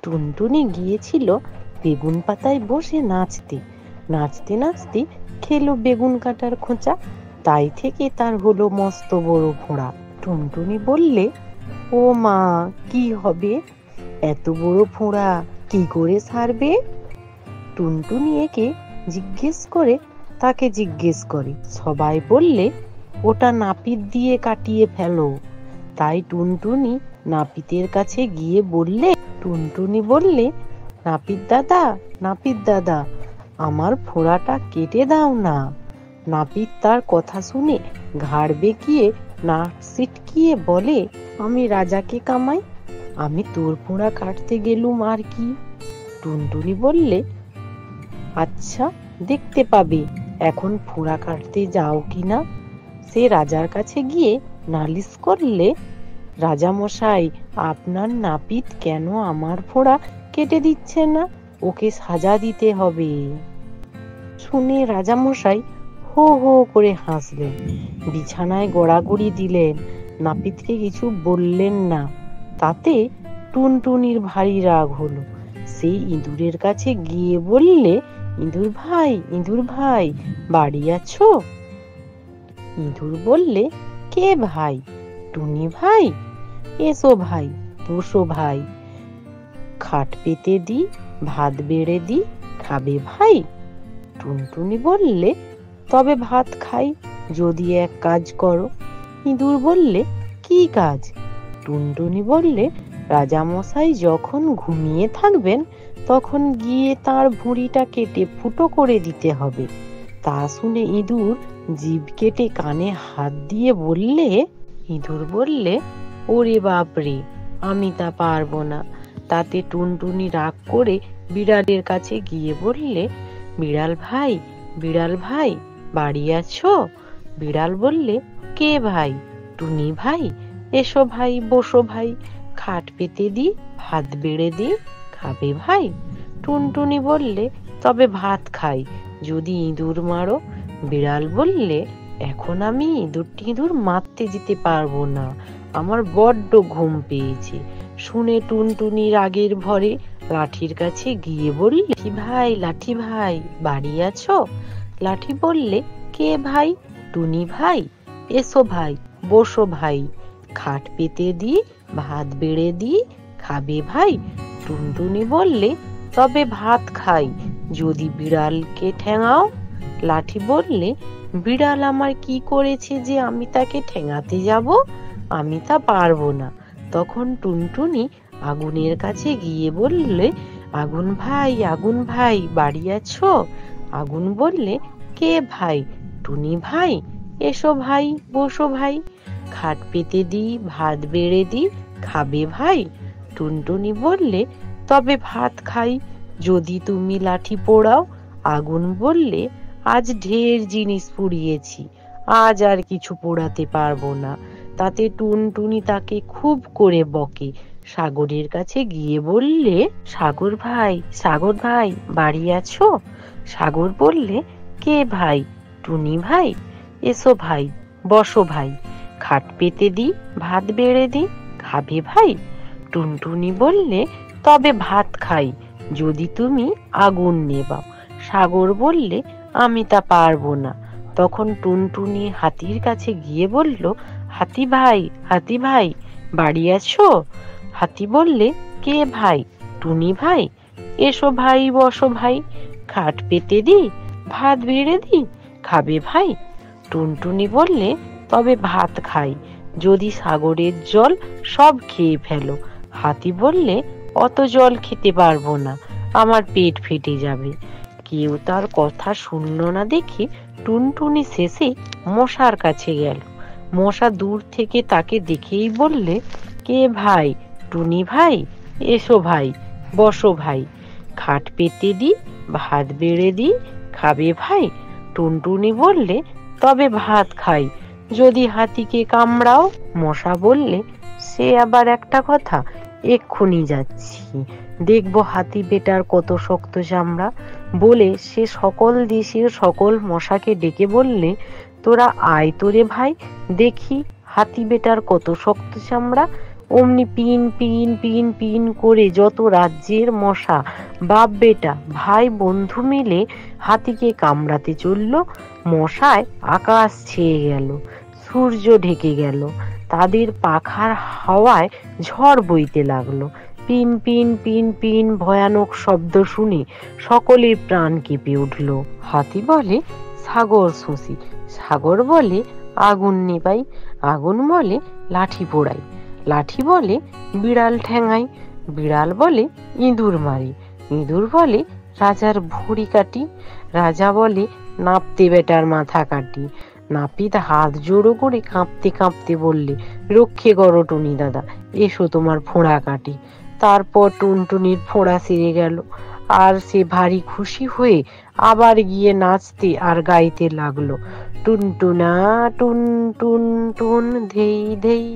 টুনটুনি গিয়েছিল বেগুন পাতায় বসে নাচতে। নাচতে নাচতে খেলো বেগুন কাটার খোঁচা, তাই থেকে তার হলো মস্ত বড় ফোঁড়া। টুনটুনি বললে, ও মা, কি হবে? এত বড় ফোঁড়া কি করে সারবে? টুনটুনি একে জিজ্ঞেস করে তাকে জিজ্ঞেস করে। সবাই বললে, ওটা নাপিত দিয়ে কাটিয়ে ফেলো। তাই টুনটুনি নাপিতের কাছে গিয়ে বললে, টুনটুনি বললে, নাপিত দাদা, নাপিত দাদা, আমার ফোঁড়াটা কেটে দাও না। নাপিত তার কথা শুনে ঘাড় বেঁকিয়ে নাক সিটকিয়ে বলে, আমি রাজাকে কামাই, আমি তোর ফোঁড়া কাটতে গেলুম আর কি? টুনটুনি বললে, আচ্ছা, দেখতে পাবে এখন ফোঁড়া কাটতে যাও কিনা। সে রাজার কাছে গিয়ে নালিশ করলে, রাজা মশাই, আপনার নাপিত কেন আমার ফোঁড়া কেটে দিচ্ছে না? ওকে সাজা দিতে হবে। শুনে রাজা মশাই হো হো করে হাসলেন, বিছানায় গড়াগড়ি দিলেন, নাপিতকে কিছু বললেন না। তাতে টুনটুনির ভারী রাগ হলো। সেই ইঁদুরের কাছে গিয়ে বললে, ইঁদুর ভাই, ইঁদুর ভাই, বাড়ি আছো? ইঁদুর বললে, কে ভাই? টুনি ভাই? এসো ভাই, বসো ভাই, খাট পেতে দি, ভাত বেড়ে দি, খাবে ভাই? টুনটুনি বললে, তবে ভাত খাই যদি এক কাজ করো। ইঁদুর বললে, কি কাজ? টুনটুনি বললে, রাজামশাই যখন ঘুমিয়ে থাকবেন তখন গিয়ে তার ভুঁড়িটা কেটে ফুটো করে দিতে হবে। তা শুনে ইঁদুর জিভ কেটে কানে হাত দিয়ে বললে, ইঁদুর বললে, ওরে বাপরে, আমি তা পারবো না। তাতে টুনটুনি রাগ করে বিড়ালের কাছে গিয়ে বললে, বিড়াল ভাই, বিড়াল ভাই, বাড়ি আছো? বিড়াল বললে, কে ভাই? টুনি ভাই? এসো ভাই, বসো ভাই, খাট পেতে দি, ভাত বেড়ে দি, খাবে ভাই? টুনটুনি বললে, তবে ভাত খাই যদি ইঁদুর মারো। বিড়াল বললে, এখন আমি ইঁদুর মারতে যেতে পারবো না, আমার বড্ড ঘুম পেয়েছে। শুনে টুনটুনি রাগের ভরে লাঠির কাছে গিয়ে বললে, লাঠি ভাই, লাঠি ভাই, বাড়ি আছো? লাঠি বললে, কে ভাই? টুনি ভাই? এসো ভাই, বসো ভাই, খাট পেতে দি, ভাত বেড়ে দি, খাবে ভাই? টুনটুনি বললে, তবে ভাত খাই যদি বিড়ালকে ঠ্যাঙাও। লাঠি বললে, বিড়াল আমার কি করেছে যে আমি তাকে ঠেঙাতে যাব? আমি তা পারবো না। তখন টুনটুনি আগুনের কাছে গিয়ে বললে, আগুন ভাই, আগুন ভাই, বাড়ি আছো? আগুন বললে, কে ভাই? টুনি ভাই? এসো ভাই, বসো ভাই, খাট পেতে দি, ভাত বেড়ে দি, খাবে ভাই? টুনটুনি বললে, তবে ভাত খাই যদি তুমি লাঠি পোড়াও। আগুন বললে, আজ ঢের জিনিস পুড়িয়েছি, আজ আর কিছু পোড়াতে পারবো না। তাতে টুনটুনি তাকে খুব করে বকে। সাগরের কাছে গিয়ে বললে, সাগর ভাই, সাগর ভাই, বাড়ি আছো? সাগর বললে, কে ভাই? টুনি ভাই? এসো ভাই, বসো ভাই, খাট পেতে দি, ভাত বেড়ে দি, খাবে ভাই? টুনটুনি বললে, তবে ভাত খাই যদি তুমি আগুন নেবাও। সাগর বললে, আমি তা পারবো না। তখন টুনটুনি হাতির কাছে গিয়ে বলল, হাতি ভাই, হাতি ভাই, বাড়ি আছো? হাতি বললে, কে ভাই? টুনি ভাই? এসো ভাই, বসো ভাই, খাট পেতে দি, ভাত বেড়ে দি, খাবে ভাই? টুনটুনি বললে, তবে ভাত খাই যদি সাগরের জল সব খেয়ে ফেলো। হাতি বললে, অত জল খেতে পারবো না, আমার পেট ফেটে যাবে। কেউ তার কথা শুনল না দেখে টুনটুনি শেষে মশার কাছে গেল। মশা দূর থেকে তাকে দেখেই বললে, কে ভাই? টুনি ভাই? এসো ভাই, বসো ভাই, খাট পেতে দি, ভাত বেড়ে দি, খাবে ভাই? টুনটুনি বললে, তবে ভাত খাই যদি হাতিকে কামড়াও। মশা বললে, সে আবার একটা কথা, এক্ষুনি যাচ্ছি, দেখবো হাতি বেটার কত শক্ত চামড়া। বলে সে সকল দেশের সকল মশাকে ডেকে বললে, তোরা আয় তোরে ভাই, দেখি হাতি বেটার কত শক্ত চামড়া। অমনি পিন পিন পিন পিন করে যত রাজ্যের মশা বাপ বেটা ভাই বন্ধু মিলে হাতিকে কামড়াতে চলল। মশায় আকাশ ছেয়ে গেল, সূর্য ঢেকে গেল, তাদের পাখার হাওয়ায় ঝড় বইতে লাগলো। পিন পিন পিন পিন ভয়ানক শব্দ শুনে সকলের প্রাণ কেঁপে উঠল। হাতি বলে সাগর শুষি, সাগর বলে আগুন নেবাই, আগুন বলে লাঠি পোড়াই, লাঠি বলে বিড়াল ঠ্যাঙাই, বিড়াল বলে ইঁদুর মারি, ইঁদুর বলে রাজার ভুঁড়ি কাটি, রাজা বলে নাপতে বেটার মাথা কাটি। নাপিত হাত জোড়ো করে কাঁপতে কাঁপতে বললে, রক্ষে করো টুনি দাদা, এসো তোমার ফোঁড়া কাটি। তারপর টুনটুনির ফোঁড়া সেরে গেল, আর সে ভারী খুশি হয়ে আবার গিয়ে নাচতে আর গাইতে লাগলো, টুনটুনা টুন টুন টুন ধেই ধেই।